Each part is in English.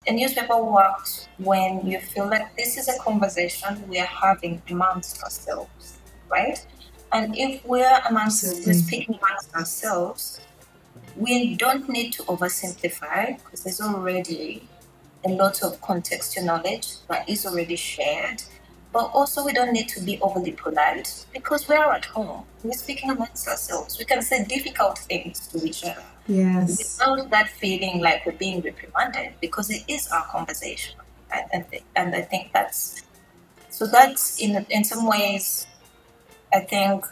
A newspaper works when you feel like this is a conversation we are having amongst ourselves, right? And if we're speaking amongst ourselves, we don't need to oversimplify because there's already a lot of contextual knowledge that is already shared. But also, we don't need to be overly polite because we are at home. We're speaking amongst ourselves. We can say difficult things to each other Yes. without that feeling like we're being reprimanded because it is our conversation. And I think that's in some ways, I think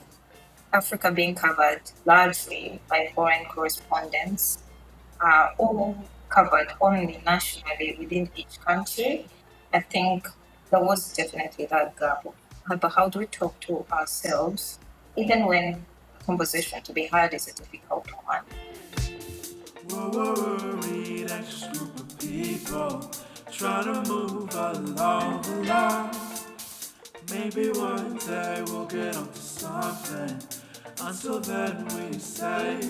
Africa being covered largely by foreign correspondents are all covered only nationally within each country. I think there was definitely that gap. But how do we talk to ourselves, even when conversation to be had is a difficult one? We're worried, anxious group of people trying to move along. Maybe one day we'll get onto something. Until then, we say,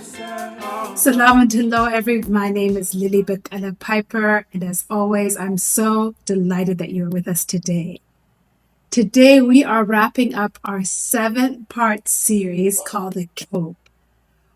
oh, Salam and hello, everyone. My name is Lily Bakala Piper, and as always, I'm so delighted that you're with us today. Today, we are wrapping up our 7-part series called The Hope.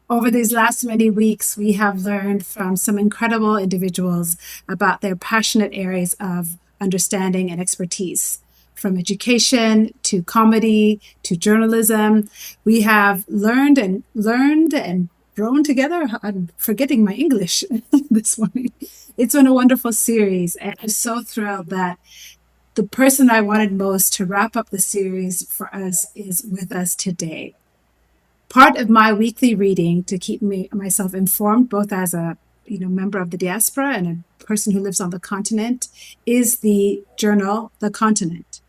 Over these last many weeks, we have learned from some incredible individuals about their passionate areas of understanding and expertise. From education to comedy to journalism, we have learned and grown together. I'm forgetting my English this morning. It's been a wonderful series, and I'm so thrilled that the person I wanted most to wrap up the series for us is with us today. Part of my weekly reading to keep myself informed, both as a member of the diaspora and a person who lives on the continent, is the journal The Continent.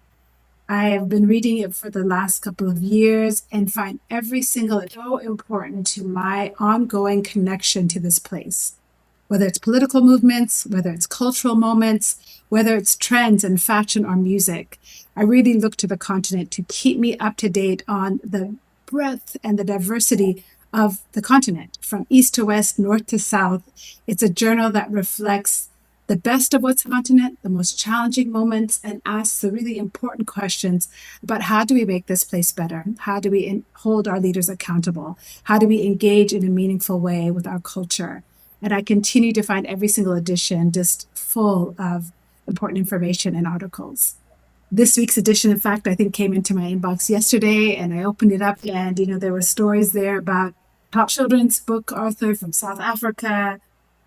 I have been reading it for the last couple of years and find every single so important to my ongoing connection to this place. Whether it's political movements, whether it's cultural moments, whether it's trends in fashion or music, I really look to the continent to keep me up to date on the breadth and the diversity of the continent, from east to west, north to south. It's a journal that reflects the best of what's on the continent, the most challenging moments, and asks the really important questions about how do we make this place better? How do we hold our leaders accountable? How do we engage in a meaningful way with our culture? And I continue to find every single edition just full of important information and articles. This week's edition, in fact, I think came into my inbox yesterday, and I opened it up, and there were stories there about top children's book author from South Africa,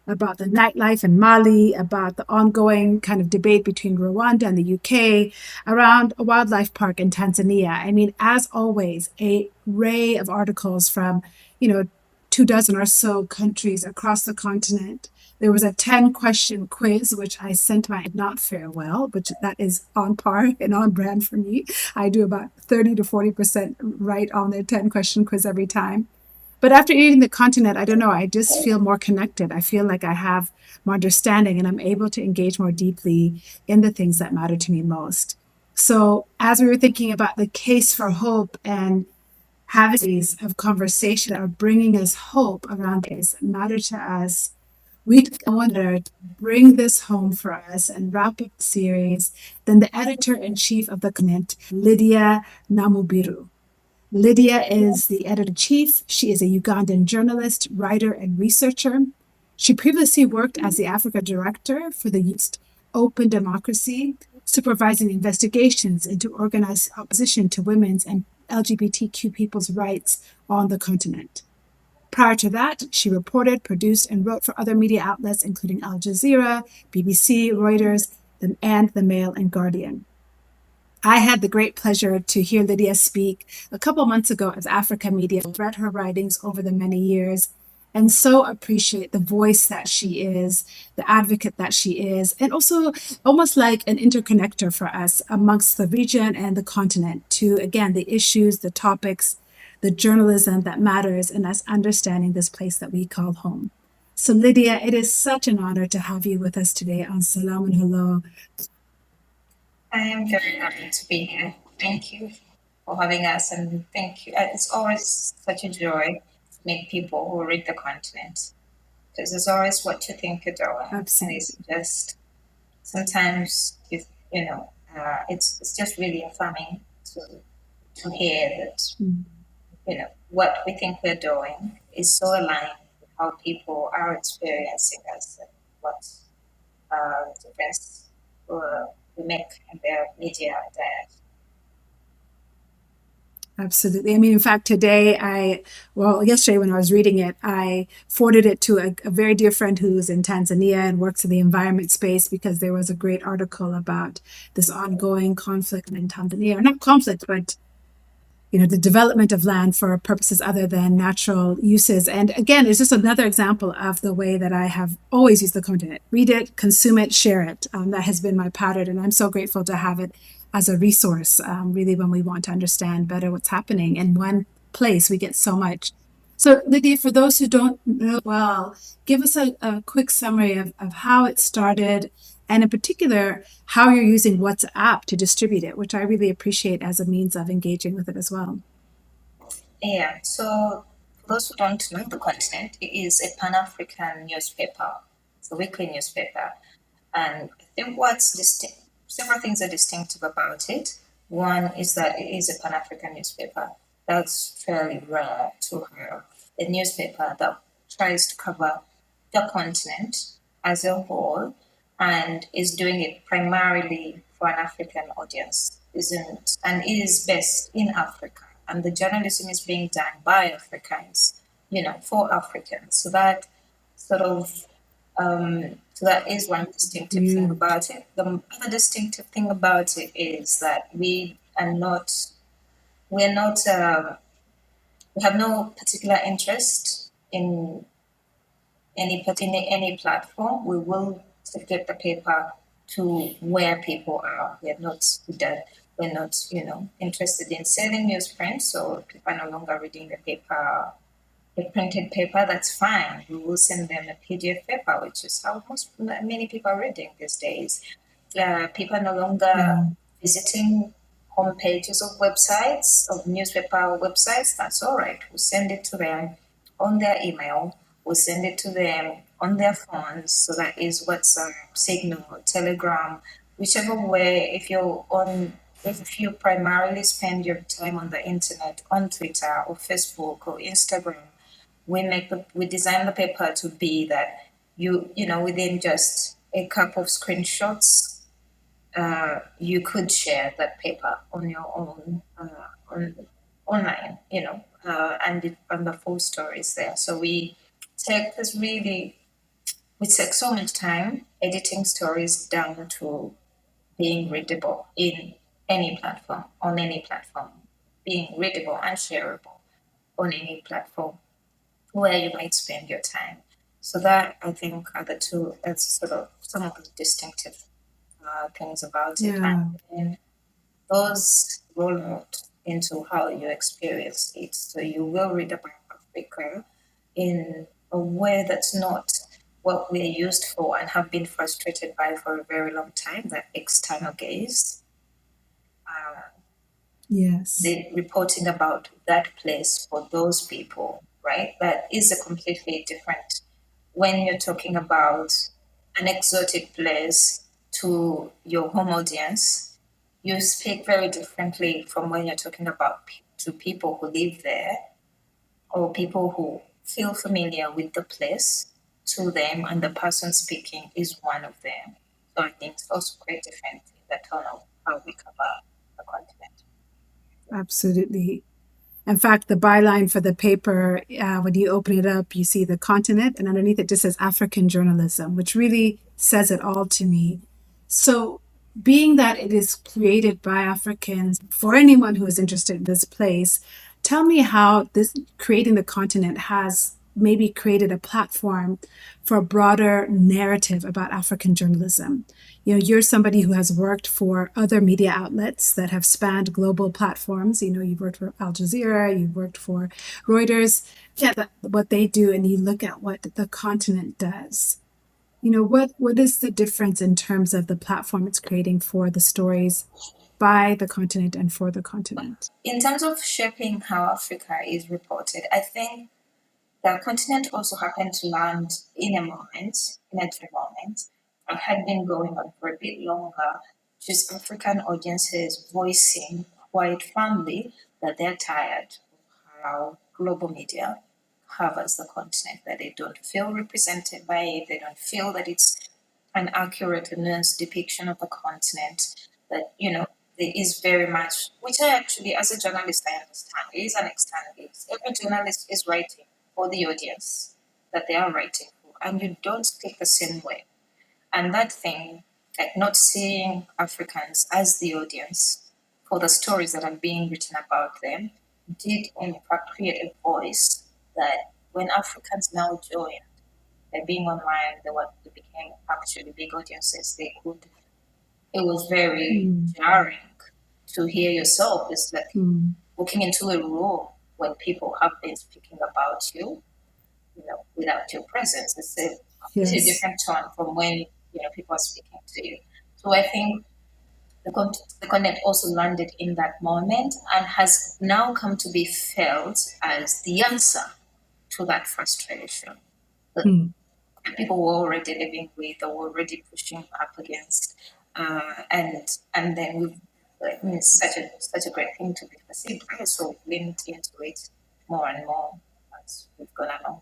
about the nightlife in Mali, about the ongoing kind of debate between Rwanda and the UK, around a wildlife park in Tanzania. I mean, as always, a array of articles from, 2 dozen or so countries across the continent. There was a 10-question quiz, which I sent my not fare well, which that is on par and on brand for me. I do about 30 to 40% right on their 10-question quiz every time. But after eating the continent, I don't know, I just feel more connected. I feel like I have more understanding and I'm able to engage more deeply in the things that matter to me most. So, as we were thinking about the case for hope and having these of conversation that are bringing us hope around things that matter to us, we wanted to bring this home for us and wrap up the series. Then the editor in chief of the continent, Lydia Namubiru. Lydia is the editor in chief. She is a Ugandan journalist, writer, and researcher. She previously worked as the Africa director for the Youth Open Democracy, supervising investigations into organized opposition to women's and LGBTQ people's rights on the continent. Prior to that, she reported, produced, and wrote for other media outlets, including Al Jazeera, BBC, Reuters, and The Mail and Guardian. I had the great pleasure to hear Lydia speak a couple months ago as Africa Media. I've read her writings over the many years and so appreciate the voice that she is, the advocate that she is, and also almost like an interconnector for us amongst the region and the continent to, again, the issues, the topics, the journalism that matters in us understanding this place that we call home. So, Lydia, it is such an honor to have you with us today on Selam and Hello. I am very happy to be here. Thank you for having us, and thank you. It's always such a joy to meet people who read the continent because it's always what you think you're doing. Absolutely. And it's just sometimes if it's just really affirming to hear that what we think we're doing is so aligned with how people are experiencing us and what difference we make in their media diet. Absolutely. I mean, in fact, yesterday when I was reading it, I forwarded it to a very dear friend who's in Tanzania and works in the environment space because there was a great article about this ongoing conflict in Tanzania, or not conflict, but the development of land for purposes other than natural uses. And again, it's just another example of the way that I have always used the content. Read it, consume it, share it. That has been my pattern. And I'm so grateful to have it as a resource, really, when we want to understand better what's happening. In one place, we get so much. So, Lydia, for those who don't know well, give us a quick summary of how it started, and in particular, how you're using WhatsApp to distribute it, which I really appreciate as a means of engaging with it as well. Yeah, so for those who don't know the continent, it is a Pan-African newspaper. It's a weekly newspaper. And I think several things are distinctive about it. One is that it is a Pan-African newspaper. That's fairly rare to have a newspaper that tries to cover the continent as a whole and is doing it primarily for an African audience, isn't and is based in Africa. And the journalism is being done by Africans, for Africans. So that sort of so that is one distinctive thing about it. The other distinctive thing about it is that we have no particular interest in any platform. We will subject the paper to where people are. We're not interested in selling newsprint, so people are no longer reading the printed paper. That's fine. We will send them a PDF paper, which is how many people are reading these days. People are no longer visiting home pages of newspaper websites. That's all right. We'll send it to them on their email. We'll send it to them on their phones. So that is WhatsApp, Signal, Telegram, whichever way. If you primarily spend your time on the internet, on Twitter or Facebook or Instagram, we design the paper to be that within just a couple of screenshots, you could share that paper on your own online, and the full story is there. So we take so much time editing stories down to being readable on any platform, being readable and shareable on any platform where you might spend your time. So that, I think, are the two. That's sort of some of the distinctive things about it, and those roll out into how you experience it. So you will read about Africa in a way that's not what we're used for and have been frustrated by for a very long time, that external gaze. Yes. The reporting about that place for those people, right? That is a completely different when you're talking about an exotic place to your home audience. You speak very differently from when you're talking about to people who live there or people who feel familiar with the place to them, and the person speaking is one of them. So I think it's also quite different in the tone of how we cover the continent. Absolutely. In fact, the byline for the paper, when you open it up, you see the continent, and underneath it just says African journalism, which really says it all to me. So, being that it is created by Africans, for anyone who is interested in this place, tell me how this creating the continent has maybe created a platform for a broader narrative about African journalism. You're somebody who has worked for other media outlets that have spanned global platforms. You've worked for Al Jazeera, you've worked for Reuters. What they do, and you look at what the continent does. What is the difference in terms of the platform it's creating for the stories by the continent and for the continent? In terms of shaping how Africa is reported, I think the continent also happened to land in a dream moment, had been going on for a bit longer, just African audiences voicing quite firmly that they're tired of how global media covers the continent, that they don't feel represented by it, they don't feel that it's an accurate and nuanced depiction of the continent, that, there is very much, which I actually, as a journalist, I understand. It is an external gaze. Every journalist is writing for the audience that they are writing for, and you don't speak the same way. And that thing, like not seeing Africans as the audience for the stories that are being written about them, did in fact create a voice that when Africans now joined by being online, they became actually big audiences. It was very jarring to hear yourself. It's like walking into a room when people have been speaking about you, without your presence. It's a completely Yes. different tone from when people are speaking to you. So I think the connect also landed in that moment and has now come to be felt as the answer to that frustration that Mm. people were already living with or were already pushing up against, and then we've like, it's such a great thing to be perceived by, so we've leaned into it more and more as we've gone along.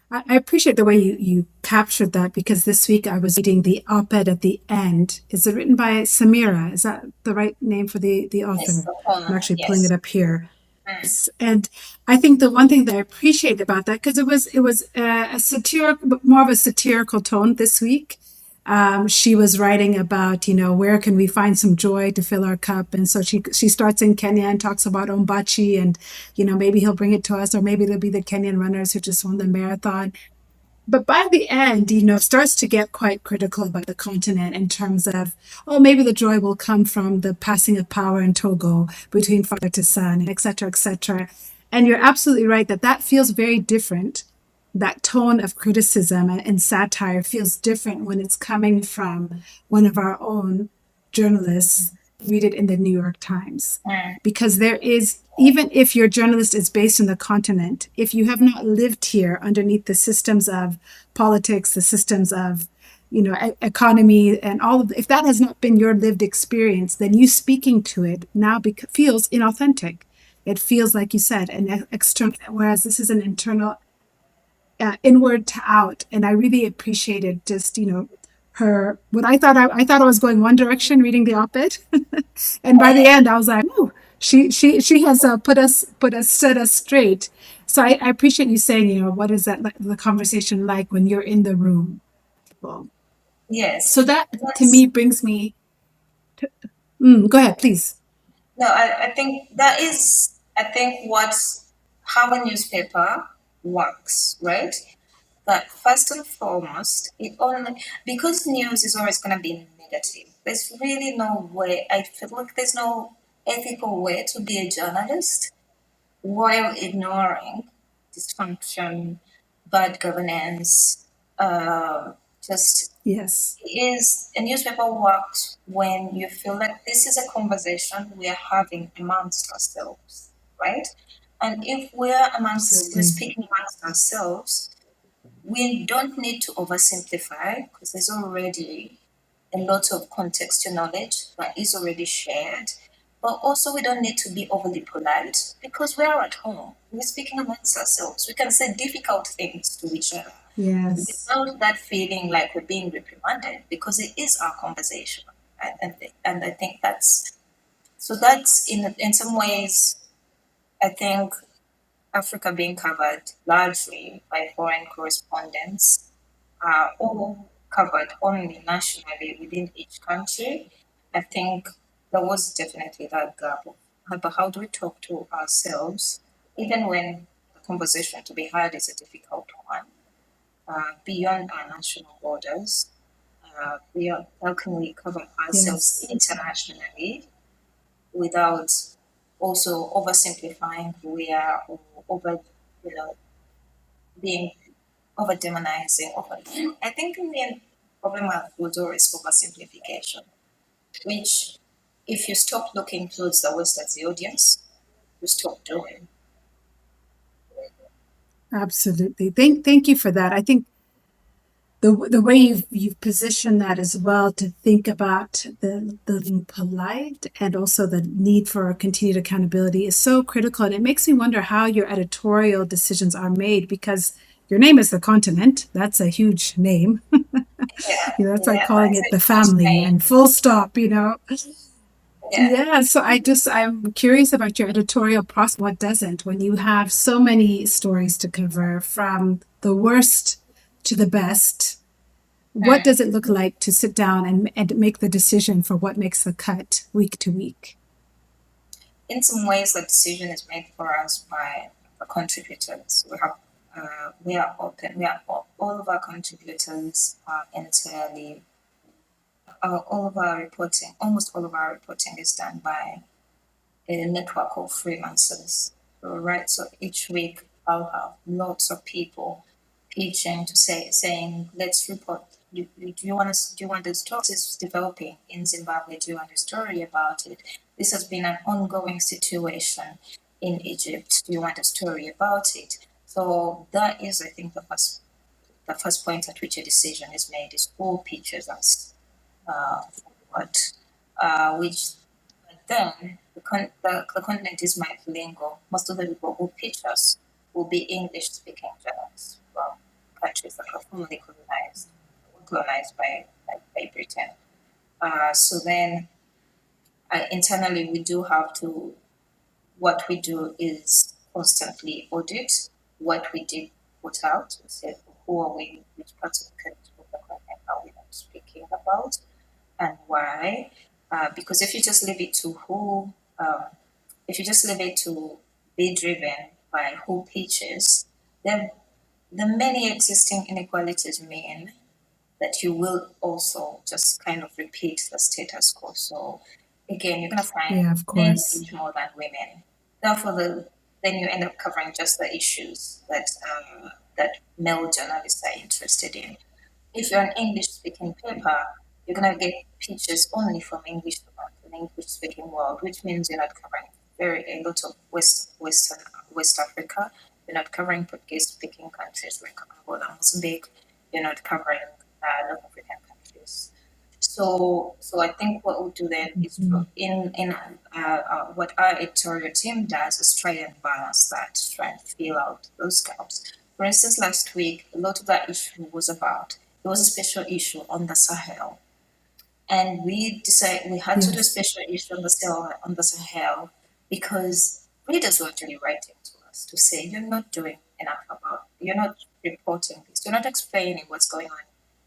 I appreciate the way you captured that because this week I was reading the op-ed at the end. Is it written by Samira? Is that the right name for the Yes, author? the I'm former, actually pulling it yes. up here. And I think the one thing that I appreciate about that, because it was a satirical, more of a satirical tone this week. She was writing about, where can we find some joy to fill our cup, and so she starts in Kenya and talks about Ombachi, and maybe he'll bring it to us, or maybe it'll be the Kenyan runners who just won the marathon. But by the end, starts to get quite critical about the continent in terms of, oh, maybe the joy will come from the passing of power in Togo between father to son, et cetera, et cetera. And you're absolutely right that that feels very different. That tone of criticism and satire feels different when it's coming from one of our own journalists. Read it in the New York Times. Mm. Because there is, even if your journalist is based in the continent, if you have not lived here underneath the systems of politics, the systems of economy and all of if that has not been your lived experience, then you speaking to it now feels inauthentic. It feels, like you said, an external, whereas this is an internal, inward to out. And I really appreciated just her. What I thought I was going one direction reading the op-ed, and by the end I was like, "Ooh, she has put us set us straight." So I appreciate you saying, what is that the conversation like when you're in the room? Well, so Yes, that to that's me brings me. Go ahead, please. no. I think that is. I think what's how a newspaper works, right? But first and foremost, it only because news is always going to be negative. There's really no way. I feel like there's no ethical way to be a journalist while ignoring dysfunction, bad governance, just Yes. is a newspaper works when you feel like this is a conversation we are having amongst ourselves, right? And if we're Absolutely. speaking amongst ourselves, we don't need to oversimplify because there's already a lot of contextual knowledge that is already shared. But also, we don't need to be overly polite because we are at home. We're speaking amongst ourselves. We can say difficult things to each other Yes. without that feeling like we're being reprimanded because it is our conversation. And I think that's in some ways, I think Africa being covered largely by foreign correspondents, all covered only nationally within each country. I think there was definitely that gap of but how do we talk to ourselves, even when the conversation to be had is a difficult one, beyond our national borders, beyond how can we cover ourselves Yes. internationally without also oversimplifying who we are or over, you know, being over demonizing. I think the main problem with do is oversimplification, which if you stop looking towards the West as the audience, you stop doing. Absolutely. Thank you for that. I think the way you've positioned that as well, to think about the being polite and also the need for continued accountability is so critical. And it makes me wonder how your editorial decisions are made, because your name is the continent. That's a huge name. Yeah, That's like yeah, calling that's it a the huge family name. and full stop, Yeah. Yeah, so I'm curious about your editorial process. What doesn't, when you have so many stories to cover, from the worst to the best, what Mm. does it look like to sit down and make the decision for what makes the cut week to week? In some ways, the decision is made for us by the contributors. We are open. We are all of our contributors are entirely. All of our reporting, almost all of our reporting, is done by a network of freelancers. Right. So each week I'll have lots of people pitching to saying, let's report. Do you want us? Do you want the story is developing in Zimbabwe? Do you want a story about it? This has been an ongoing situation in Egypt. Do you want a story about it? So that is, I think, the first point at which a decision is made is who pitches us what, which then the content is multilingual. Most of the people who pitch us will be English speaking journalists from countries that are formerly colonized by Britain. So then internally, we do have to, what we do is constantly audit what we did put out. We say, who are we, which parts of the content are we not speaking about, and why. Because if you just leave it to if you just leave it to be driven by who pitches, then the many existing inequalities mean that you will also just kind of repeat the status quo. So again, you're going to find Yeah, of men course. pitch more than women. Therefore, then you end up covering just the issues that male journalists are interested in. If you're an English speaking paper, you're gonna get pitches only from an English speaking world, which means you're not covering a lot of West Africa. You're not covering Portuguese speaking countries like Angola, Mozambique. You're not covering North African countries. So I think what we'll do then is Mhm. what our editorial team does is try and balance that, try and fill out those gaps. For instance, last week, a lot of that issue was about, there was a special issue on the Sahel. And we decided we had to do a Yes. special issue on the Sahel because readers were actually writing to us to say, you're not doing enough you're not reporting this, you're not explaining what's going on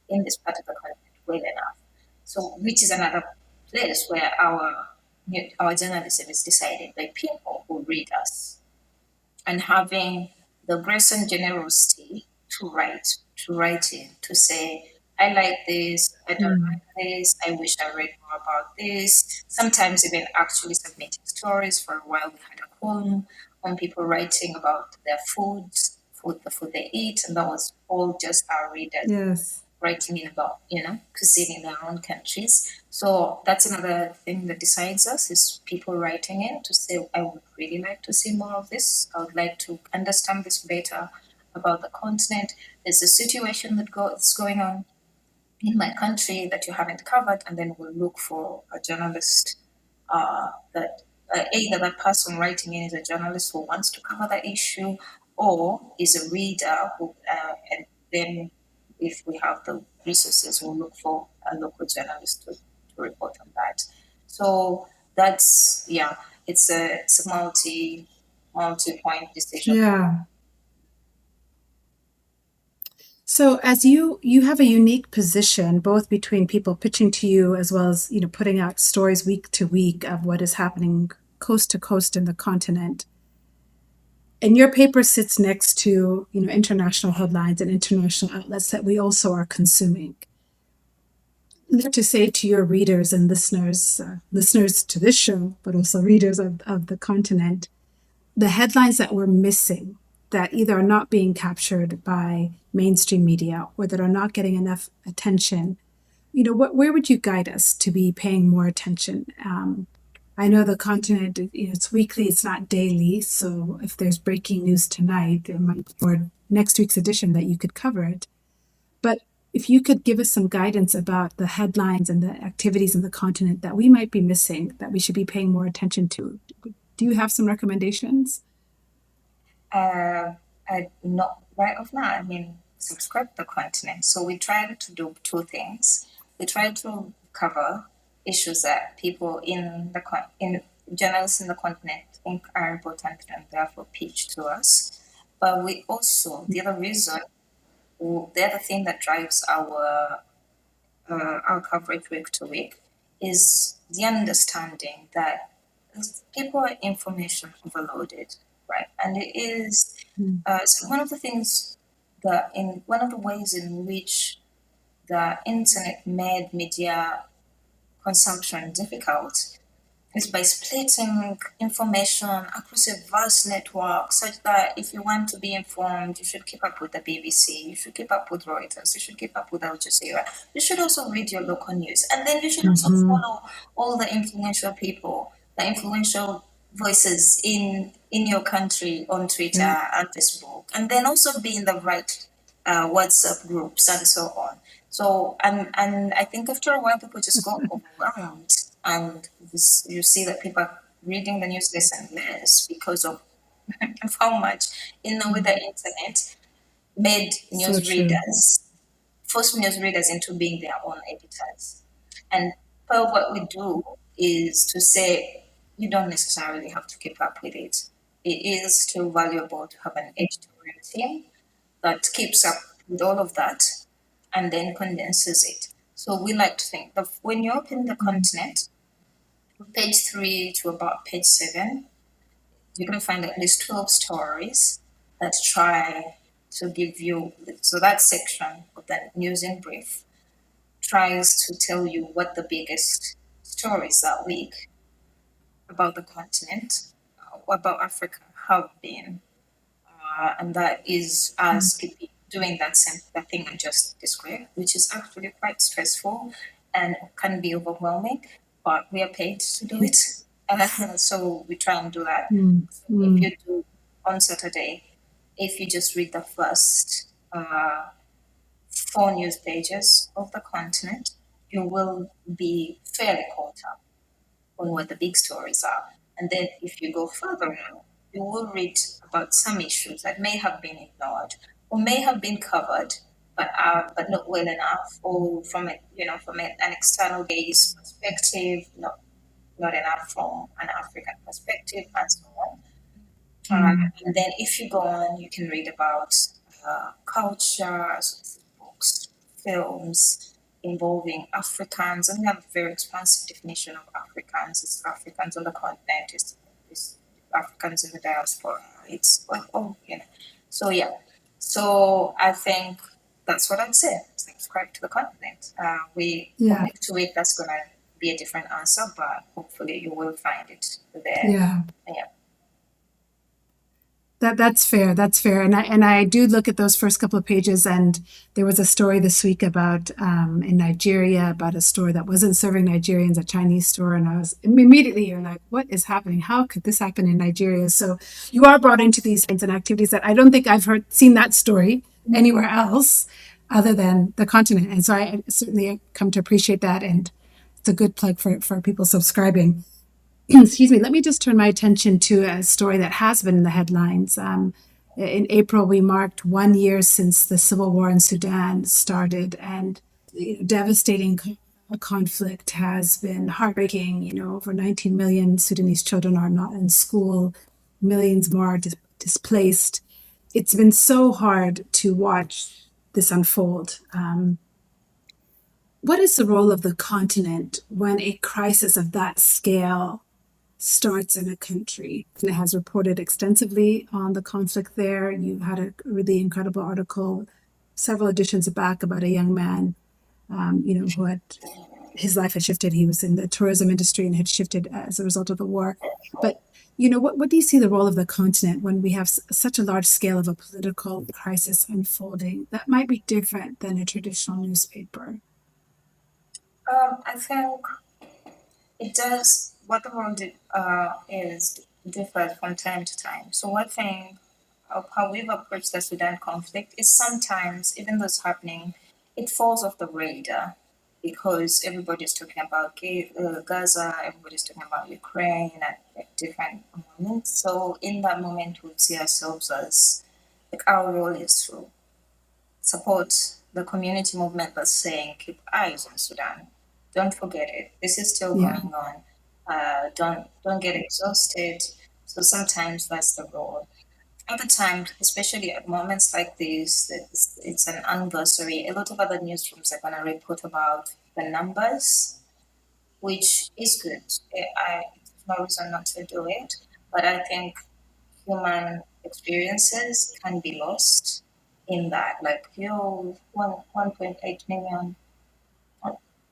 in this part of the continent well enough. So, which is another place where our journalism is decided by people who read us, and having the grace and generosity to write in to say, I like this, I don't Mm. like this, I wish I read more about this. Sometimes even actually submitting stories. For a while we had a column on people writing about their the food they eat, and that was all just our readers Yes. writing in about, cuisine in their own countries. So that's another thing that decides us, is people writing in to say, I would really like to see more of this. I would like to understand this better about the continent. There's a situation that's going on in my country that you haven't covered, and then we'll look for a journalist that either that person writing in is a journalist who wants to cover that issue, or is a reader who, and then if we have the resources, we'll look for a local journalist to report on that. So that's, yeah, it's a multi-point decision. Yeah. So as you have a unique position, both between people pitching to you as well as putting out stories week to week of what is happening coast to coast in the continent. And your paper sits next to international headlines and international outlets that we also are consuming. What to say to your readers and listeners to this show, but also readers of the continent, the headlines that we're missing, that either are not being captured by mainstream media or that are not getting enough attention, where would you guide us to be paying more attention? I know the continent, it's weekly, it's not daily. So if there's breaking news tonight, there might, or next week's edition, that you could cover it. But if you could give us some guidance about the headlines and the activities in the continent that we might be missing, that we should be paying more attention to. Do you have some recommendations? Not right off now. I mean, subscribe to the continent. So we try to do two things. We try to cover issues that people in the in journalists in the continent think are important and therefore pitch to us. But we also the other reason, the other thing that drives our coverage week to week is the understanding that people are information overloaded, right? And it is so one of the things that in one of the ways in which the internet made media consumption difficult is by splitting information across a vast network such that if you want to be informed, you should keep up with the BBC, you should keep up with Reuters, you should keep up with Al Jazeera, you should also read your local news, and then you should also Mm-hmm. follow all the influential people, the influential voices in your country on Twitter Yeah. and Facebook, and then also be in the right WhatsApp groups and so on. So and I think after a while people just got overwhelmed, and you see that people are reading the news less and less because of how much with the internet made So true. forced newsreaders into being their own editors. And part of what we do is to say you don't necessarily have to keep up with it. It is still valuable to have an editorial team that keeps up with all of that and then condenses it. So we like to think that when you open the continent, page 3 to about page 7, you're going to find at least 12 stories that try to give you, so that section of the news in brief tries to tell you what the biggest stories that week about the continent, about Africa, have been. And that is us doing that thing I just described, which is actually quite stressful and can be overwhelming, but we are paid to do it. So we try and do that. If Mm-hmm. you do on Saturday, if you just read the first 4 news pages of the continent, you will be fairly caught up on what the big stories are. And then if you go further on, you will read about some issues that may have been ignored or may have been covered, but not well enough, or from an external gaze perspective, not enough from an African perspective, and so on. And then if you go on, you can read about culture, books, films involving Africans, and we have a very expansive definition of Africans. It's Africans on the continent, it's Africans in the diaspora. It's well, So yeah, so I think that's what I'd say. Subscribe to the continent. We from Yeah. week to week, that's gonna be a different answer, but hopefully you will find it there. Yeah. Yeah. That's fair. That's fair. And I do look at those first couple of pages, and there was a story this week about in Nigeria about a store that wasn't serving Nigerians, a Chinese store, and I was immediately you're like, what is happening? How could this happen in Nigeria? So you are brought into these kinds and activities that I don't think I've seen that story anywhere else other than the continent, and so I certainly come to appreciate that, and it's a good plug for people subscribing. Excuse me, let me just turn my attention to a story that has been in the headlines. In April, we marked 1 year since the civil war in Sudan started, and devastating conflict has been heartbreaking. Over 19 million Sudanese children are not in school, millions more displaced. It's been so hard to watch this unfold. What is the role of the continent when a crisis of that scale starts in a country? And it has reported extensively on the conflict there. You had a really incredible article several editions back about a young man, who had his life had shifted. He was in the tourism industry and had shifted as a result of the war. But what do you see the role of the continent when we have such a large scale of a political crisis unfolding that might be different than a traditional newspaper? I think it does. What the world is differs from time to time. So one thing of how we've approached the Sudan conflict is sometimes, even though it's happening it falls off the radar because everybody's talking about Gaza, everybody's talking about Ukraine at different moments. So in that moment, we'd see ourselves as like our role is to support the community movement that's saying keep eyes on Sudan. Don't forget it. This is still Yeah. going on. Don't get exhausted. So sometimes that's the role. Other times, especially at moments like this, it's an anniversary. A lot of other newsrooms are going to report about the numbers, which is good. There's no reason not to do it. But I think human experiences can be lost in that. Like, 1.8 million,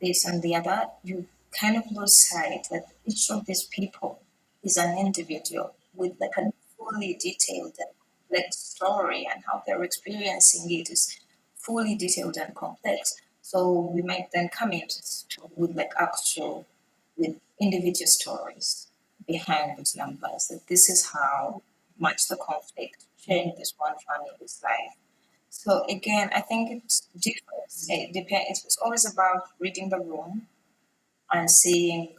this and the other, you kind of lose sight that each of these people is an individual with like a fully detailed like story, and how they're experiencing it is fully detailed and complex. So we might then come in with like actual with individual stories behind those numbers. That this is how much the conflict changed this one family's life. So again, I think it differs. It depends. It's always about reading the room and seeing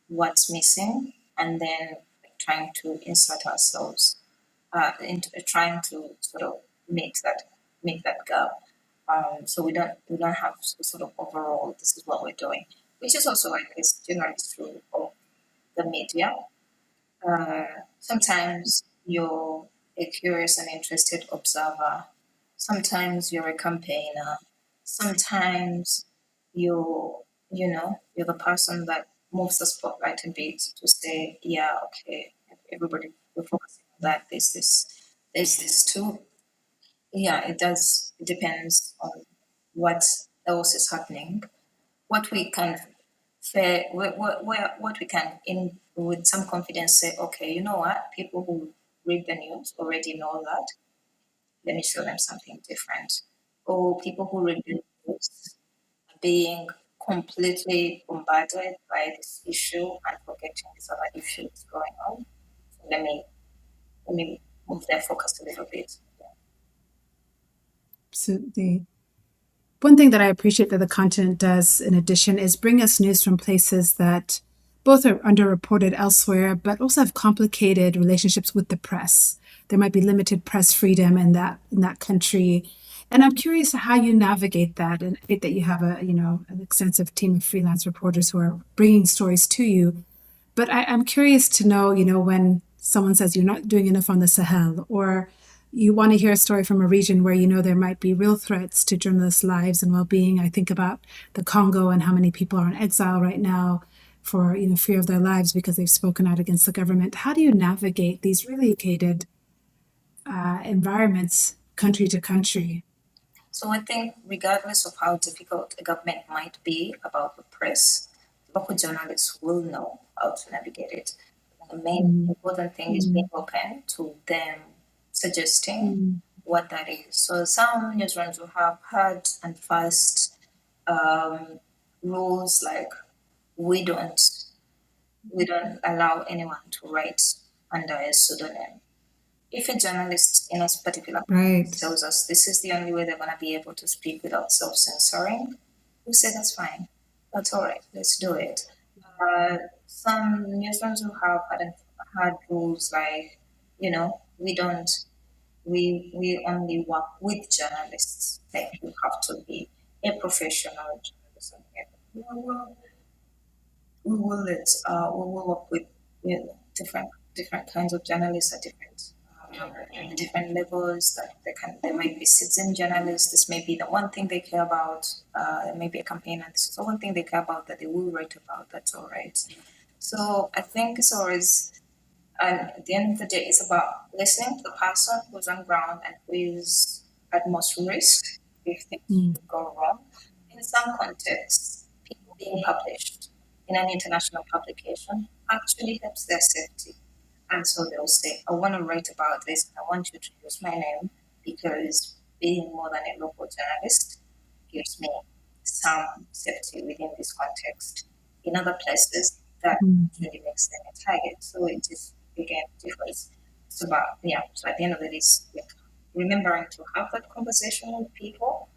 what's missing, and then trying to insert ourselves into trying to sort of make that gap. So we don't have sort of overall this is what we're doing, which is also, I guess, generally true of the media. Sometimes you're a curious and interested observer. Sometimes you're a campaigner. Sometimes you're, you're the person that moves the spotlight a bit to say, yeah, okay, everybody, we're focusing on that. There's this too. Yeah, it does. It depends on what else is happening, what we can fair what we can in with some confidence say, okay, you know what, people who read the news already know that, let me show them something different. Or people who read the news are being completely bombarded by this issue and forgetting this other issue that's going on. So let me move their focus a little bit. Absolutely. One thing that I appreciate that the continent does, in addition, is bring us news from places that both are underreported elsewhere, but also have complicated relationships with the press. There might be limited press freedom in that country, and I'm curious how you navigate that. And that you have an extensive team of freelance reporters who are bringing stories to you. But I'm curious to know, when someone says you're not doing enough on the Sahel, or you want to hear a story from a region where there might be real threats to journalists' lives and well-being. I think about the Congo and how many people are in exile right now for fear of their lives because they've spoken out against the government. How do you navigate these really complicated environments, country to country? So I think, regardless of how difficult a government might be about the press, local journalists will know how to navigate it. The main Mm, important thing is being mm, open to them suggesting mm, what that is. So some newsrooms will have hard and fast um, rules like we don't we don't allow anyone to write under a pseudonym. If a journalist in a particular right. tells us this is the only way they're going to be able to speak without self censoring, we say that's fine. That's all right. Let's do it. Some newsrooms will have had rules like, we don't, we only work with journalists. Like, you have to be a professional journalist. We will work with, different kinds of journalists at different levels. That there might be citizen journalists. This may be the one thing they care about. There may be a campaigner. This is the one thing they care about that they will write about. That's all right. So I think it's always, and at the end of the day, it's about listening to the person who's on ground and who is at most risk if things Mm, go wrong. In some contexts, people being published in an international publication actually helps their safety. And so they'll say, I want to write about this. I want you to use my name because being more than a local journalist gives me some safety within this context. In other places, that mm, really makes them a target. So it is, again, different. It's about, yeah. So at the end of the day, it's like remembering to have that conversation with people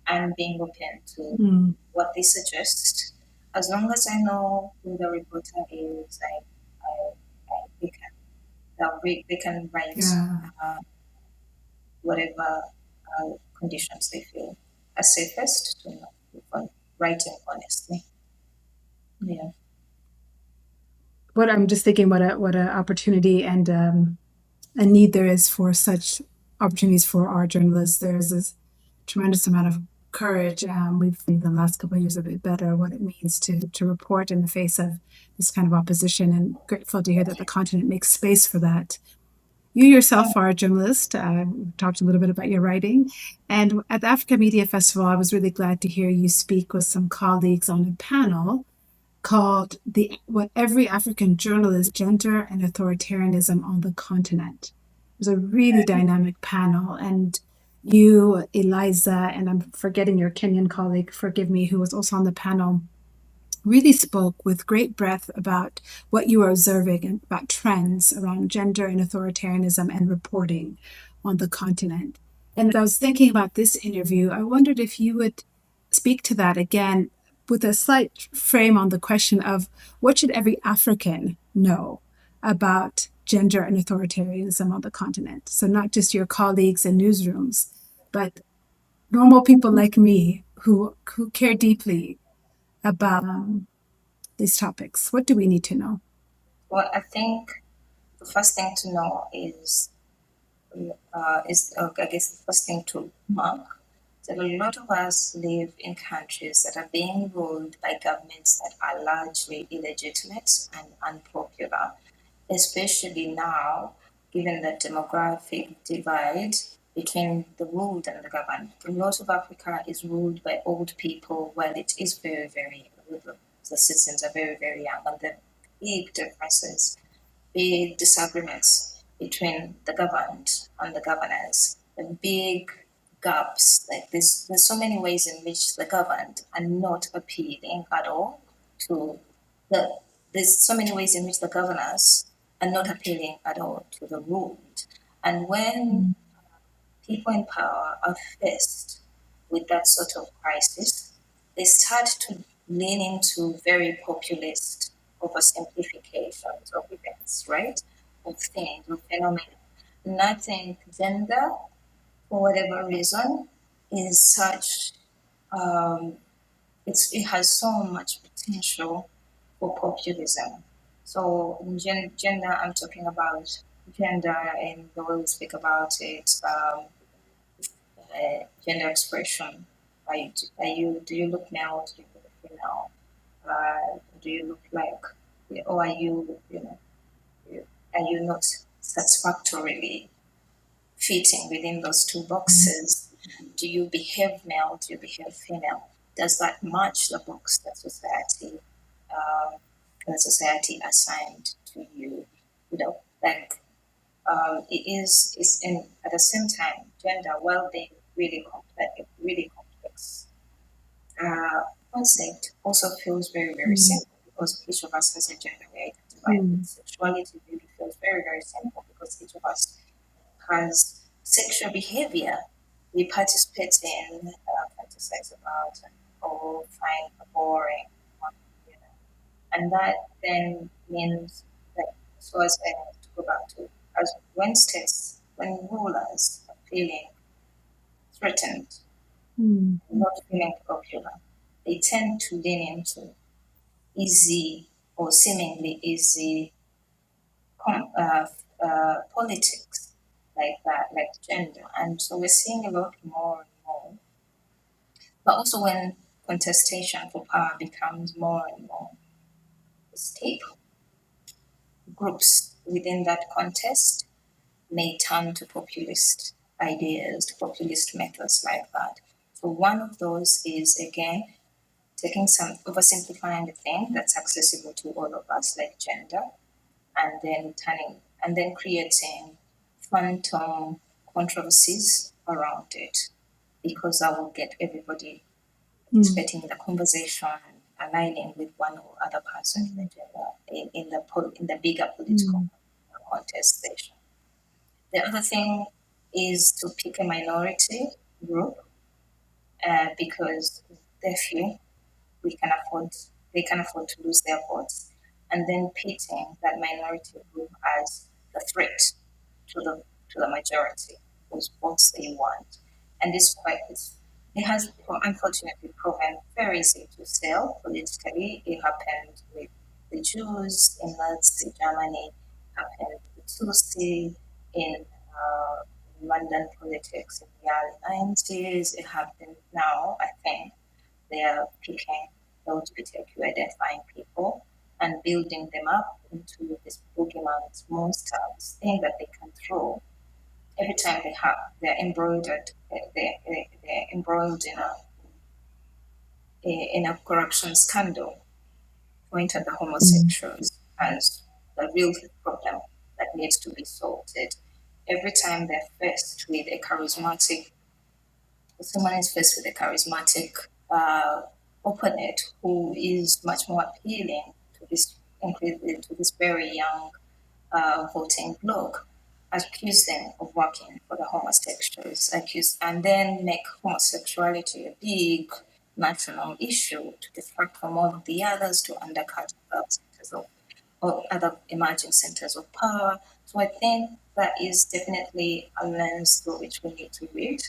and being open to what they suggest. As long as I know who the reporter is, they can they can write Yeah. whatever conditions they feel are safest to know for writing honestly. Yeah. What I'm just thinking, what a opportunity and a need there is for such opportunities for our journalists. There's this tremendous amount of courage. We've seen the last couple of years a bit better what it means to report in the face of this kind of opposition, and grateful to hear that the continent makes space for that. You yourself are a journalist. We talked a little bit about your writing. And at the Africa Media Festival, I was really glad to hear you speak with some colleagues on a panel called the What Every African Journalist Gender and Authoritarianism on the Continent. It was a really dynamic panel. And you, Eliza, and I'm forgetting your Kenyan colleague, forgive me, who was also on the panel, really spoke with great breadth about what you were observing and about trends around gender and authoritarianism and reporting on the continent. And as I was thinking about this interview, I wondered if you would speak to that again with a slight frame on the question of what should every African know about gender and authoritarianism on the continent? So, not just your colleagues in newsrooms, but normal people like me who care deeply about these topics? What do we need to know? Well, I think the first thing to know I guess the first thing to mark that a lot of us live in countries that are being ruled by governments that are largely illegitimate and unpopular, especially now, given the demographic divide between the ruled and the governed. A lot of Africa is ruled by old people, while it is very, very, the citizens are very, very young, and the big differences, big disagreements between the governed and the governors, the big gaps. Like there's so many ways in which the governed are not appealing at all to the. There's so many ways in which the governors are not appealing at all to the ruled, and when people in power are faced with that sort of crisis, they start to lean into very populist oversimplifications of events, right? Of things, of phenomena. And I think gender, for whatever reason, is such, um, it has so much potential for populism. So in gender, I'm talking about gender in the way we speak about it, gender expression. Do you look male? Do you look female? Do you look like, or are you not satisfactorily fitting within those two boxes? Do you behave male? Do you behave female? Does that match the box um, that society assigned to you? You know, like it is in at the same time gender, while being really complex concept, also feels very, very simple because each of us has a gender we identify with. Sexuality really feels very, very simple because each of us has sexual behavior we participate in, fantasize about, and or find boring. You know. And that then means that, so as I to go back to, as when rulers are feeling threatened, not feeling popular, they tend to lean into easy or seemingly easy politics like that, like gender. And so we're seeing a lot more and more. But also when contestation for power becomes more and more stable, groups within that contest may turn to populist ideas, to populist methods like that. So one of those is again taking some oversimplifying the thing that's accessible to all of us, like gender, and then creating phantom controversies around it, because that will get everybody participating in the conversation and aligning with one or other person in the gender in the bigger political contestation. The other thing is to pick a minority group because they're few, they can afford to lose their votes, and then pitting that minority group as the threat to the majority whose votes they want. And it has unfortunately proven very easy to sell politically. It happened with the Jews in Nazi Germany, happened with Tutsi in London politics in the early 90s. It happened now, I think they are picking LGBTQ identifying people and building them up into this boogeyman's monsters thing that they can throw every time they're they're embroiled in a corruption scandal, point at the homosexuals as the real problem that needs to be sorted. Every time they're faced with a charismatic someone is faced with a charismatic opponent who is much more appealing to this very young voting bloc, accuse them of working for the homosexuals, and then make homosexuality a big national issue to distract from all of the others, to undercut other centers of or other emerging centers of power. So I think that is definitely a lens through which we need to read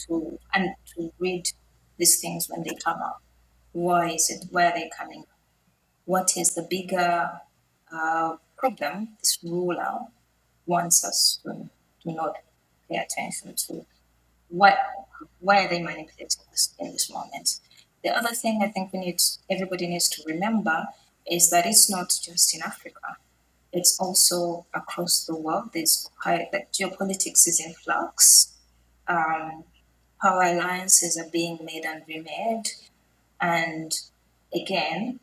to read these things when they come up. Why is it? Where are they coming up? What is the bigger problem this ruler wants us to not pay attention to? What, why are they manipulating us in this moment? The other thing I think everybody needs to remember is that it's not just in Africa. It's also across the world. That geopolitics is in flux. Um, Power alliances are being made and remade. And again,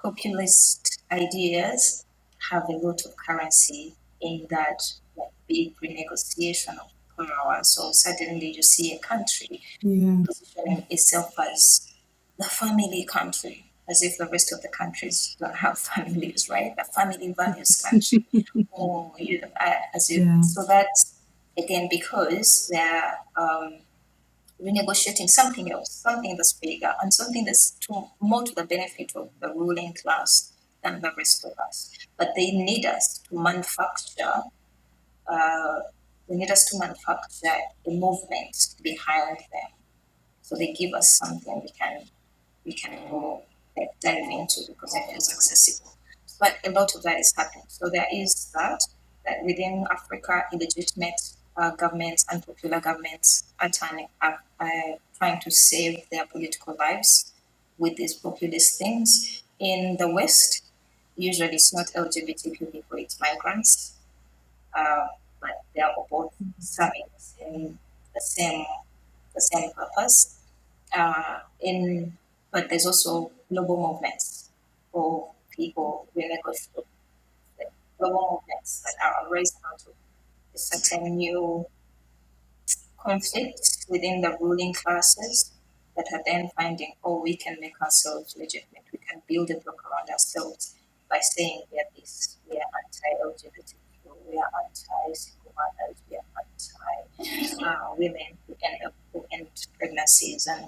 populist ideas have a lot of currency in that like, big renegotiation of power. So suddenly you see a country Yeah. positioning itself as the family country, as if the rest of the countries don't have families, right? The family values country. Or Yeah. so that's again because they're renegotiating something else, something that's bigger, and something that's more to the benefit of the ruling class than the rest of us. But they need us to manufacture. Uh, they need us to manufacture a movement behind them. So they give us something we can go dive into because it feels accessible. But a lot of that is happening. So there is that within Africa, illegitimate governments and popular governments are trying to save their political lives with these populist things. In the West, usually it's not LGBTQ people, it's migrants, uh, but they are both serving the same the same purpose in but there's also global movements for people renegotiate global movements that are raised out of a certain new conflicts within the ruling classes that are then finding, oh, we can make ourselves legitimate. We can build a block around ourselves by saying we are this, we are anti-LGBTQ, we are anti-single mothers, we are anti-women who end pregnancies and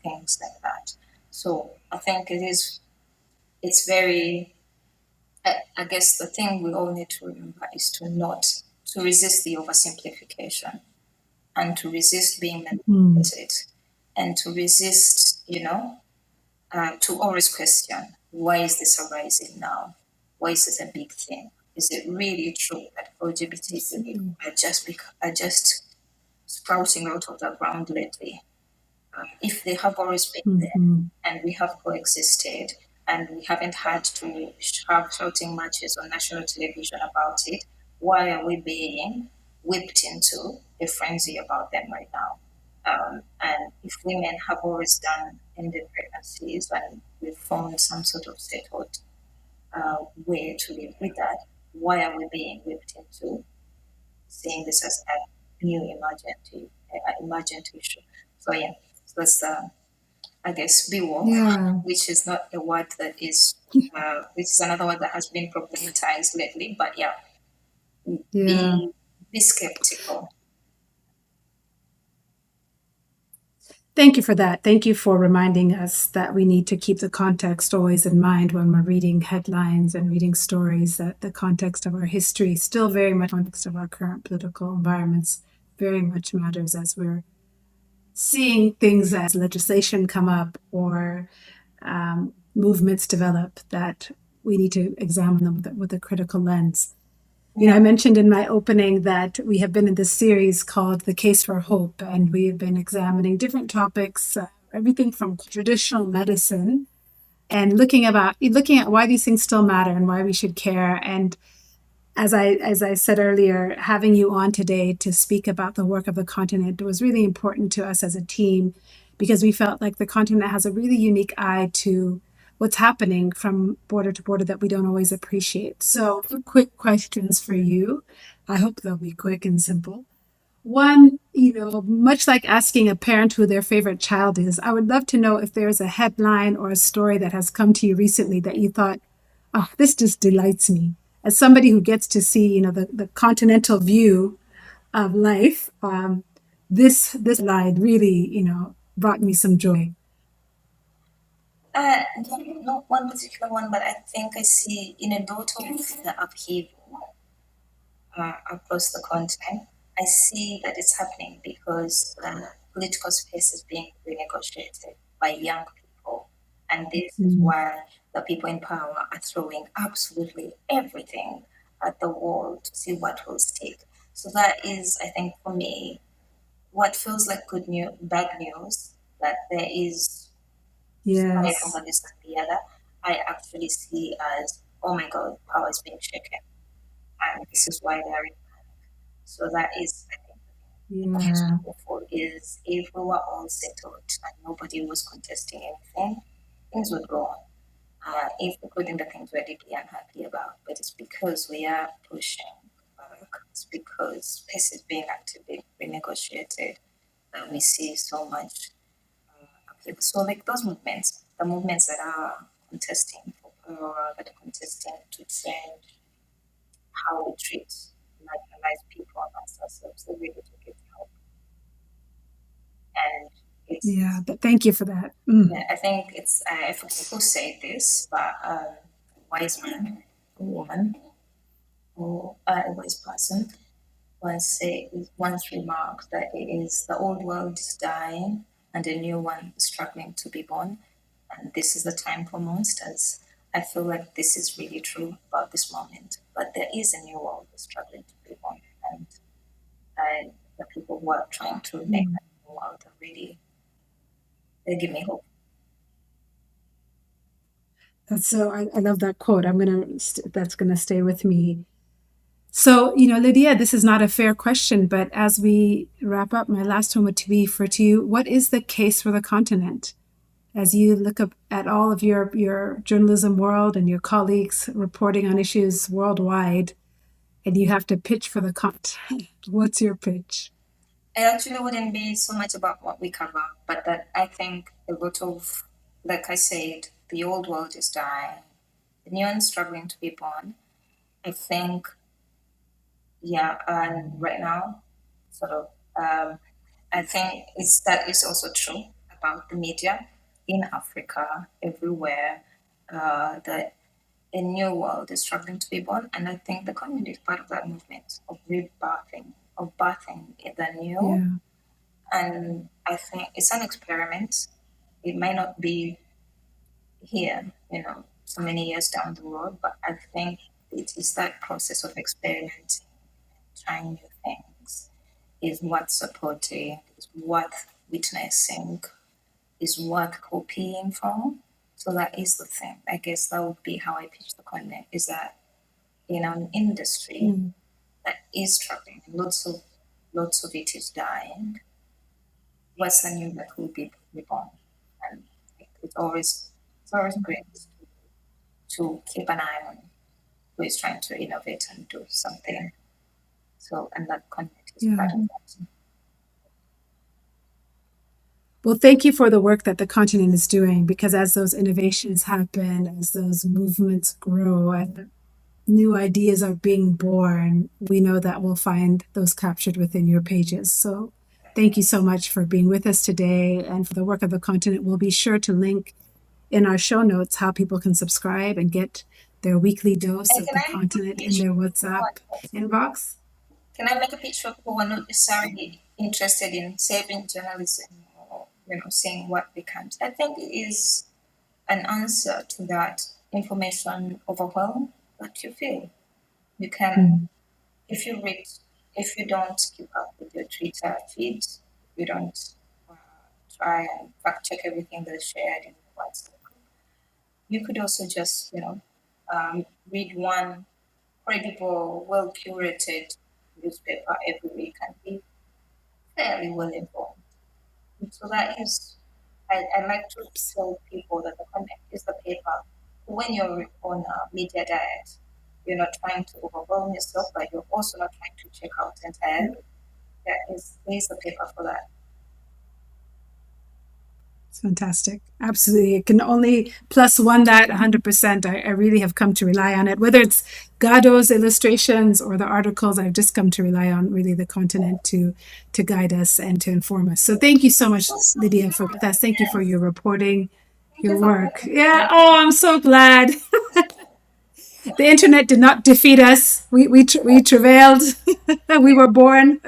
things like that. So I think it's very, I guess the thing we all need to remember is to resist the oversimplification and to resist being manipulated and to resist, to always question why is this arising now? Why is this a big thing? Is it really true that LGBT people are just sprouting out of the ground lately? If they have always been there and we have coexisted and we haven't had to have shouting matches on national television about it, why are we being whipped into a frenzy about them right now? And if women have always done ended pregnancies and we've found some sort of settled way to live with that, why are we being whipped into seeing this as a new emergent issue? So yeah, so that's I guess be woke, Yeah. which is not a word that is, which is another word that has been problematized lately. But yeah, Yeah. be skeptical. Thank you for that. Thank you for reminding us that we need to keep the context always in mind when we're reading headlines and reading stories, that the context of our history, still very much context of our current political environments, very much matters as we're seeing things as legislation come up or movements develop, that we need to examine them with a critical lens. You know, I mentioned in my opening that we have been in this series called The Case for Hope, and we have been examining different topics, everything from traditional medicine and looking at why these things still matter and why we should care. And as I said earlier, having you on today to speak about the work of the continent was really important to us as a team because we felt like the continent has a really unique eye to what's happening from border to border that we don't always appreciate. So, two quick questions for you. I hope they'll be quick and simple. One, much like asking a parent who their favorite child is, I would love to know if there's a headline or a story that has come to you recently that you thought, oh, this just delights me. As somebody who gets to see, the continental view of life, this line really, brought me some joy. Not one particular one, but I think I see in a lot of the upheaval across the continent, I see that it's happening because political space is being renegotiated by young people. And this is why the people in power are throwing absolutely everything at the wall to see what will stick. So that is, I think, for me, what feels like good news, bad news, that there is side Yes. over this and the other, I actually see as, oh my God, power is being shaken. And this is why they're in. So that is, I think, the most Yeah. hopeful is if we were all settled and nobody was contesting anything, things would go on. If including the things we're deeply unhappy about, but it's because we are pushing back, it's because space is being actively renegotiated that we see so much upheaval. So, like those movements, the movements that are contesting for power, that are contesting to change how we treat marginalized people amongst ourselves, they really do give help. And Yeah. it's, Thank you for that. yeah, I think it's, I forget who said this, but a wise man, a woman, or a wise person once remarked that it is the old world is dying and a new one is struggling to be born, and this is the time for monsters. I feel like this is really true about this moment, but there is a new world that's struggling to be born, and the people who are trying to make that new world are really, they give me hope. That's so, I love that quote. That's gonna stay with me. So, Lydia, this is not a fair question, but as we wrap up, my last one would be to you. What is the case for the continent? As you look up at all of your journalism world and your colleagues reporting on issues worldwide, and you have to pitch for the continent, what's your pitch? I actually wouldn't be so much about what we cover, but that I think a lot of, like I said, the old world is dying, the new one's struggling to be born. I think, yeah, and right now, sort of, I think that is also true about the media in Africa, everywhere, that a new world is struggling to be born, and I think the community is part of that movement of rebirthing, of birthing the new. Yeah. And I think it's an experiment. It might not be here, so many years down the road, but I think it is that process of experimenting, trying new things, is worth supporting, is worth witnessing, is worth copying from. So that is the thing. I guess that would be how I pitch the content, is that in an industry Mm. that is struggling, lots of it is dying, what's the new that will be reborn? And it's always great to keep an eye on who is trying to innovate and do something. So, and that content is Yeah. part of that. Well, thank you for the work that the continent is doing, because as those innovations happen, as those movements grow, and new ideas are being born, we know that we'll find those captured within your pages. So Thank you so much for being with us today and for the work of the continent. We'll be sure to link in our show notes how people can subscribe and get their weekly dose And of can the I make a continent in pitch their for WhatsApp inbox. Can I make a pitch for people who are not necessarily interested in saving journalism or seeing what they can't? I think it is an answer to that information overwhelm that you feel. You can, if if you don't keep up with your Twitter feed, you don't uh, try and fact check everything that's shared in WhatsApp. You could also just, read one credible, well curated newspaper every week and be fairly well informed. So that is, I like to tell people that the content is the paper. When you're on a media diet, you're not trying to overwhelm yourself, but you're also not trying to check out entirely. There is a paper for that. It's fantastic. Absolutely. It can only plus one that 100%. I really have come to rely on it. Whether it's Gado's illustrations or the articles, I've just come to rely on really the continent to guide us and to inform us. So thank you so much, Lydia, for with us. Thank you for your reporting, Thank your you for work. having me. Yeah. Oh, I'm so glad. The internet did not defeat us. We travailed. We were born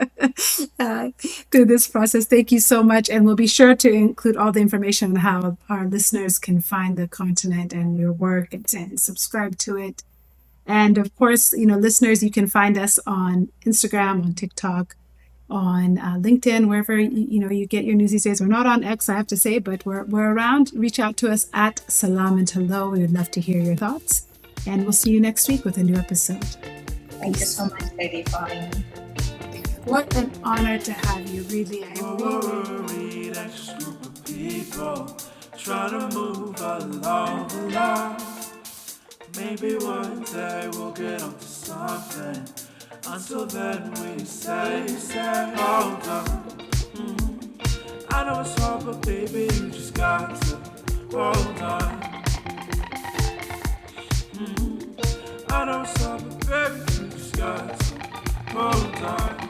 through this process. Thank you so much. And we'll be sure to include all the information on how our listeners can find the continent and your work and subscribe to it. And of course, listeners, you can find us on Instagram, on TikTok, on LinkedIn, wherever you get your news these days. We're not on X, I have to say, but we're around. Reach out to us at Selam and Hello. We would love to hear your thoughts. And we'll see you next week with a new episode. Thank you so much, Lady, for having me. What an honor to have you, really. Worried, anxious group of people trying to move along. Maybe one day we'll get onto something. Until then we say, hold on. I know it's hard, but baby, you just got to hold on. I know it's hard, but baby, you just got to hold on.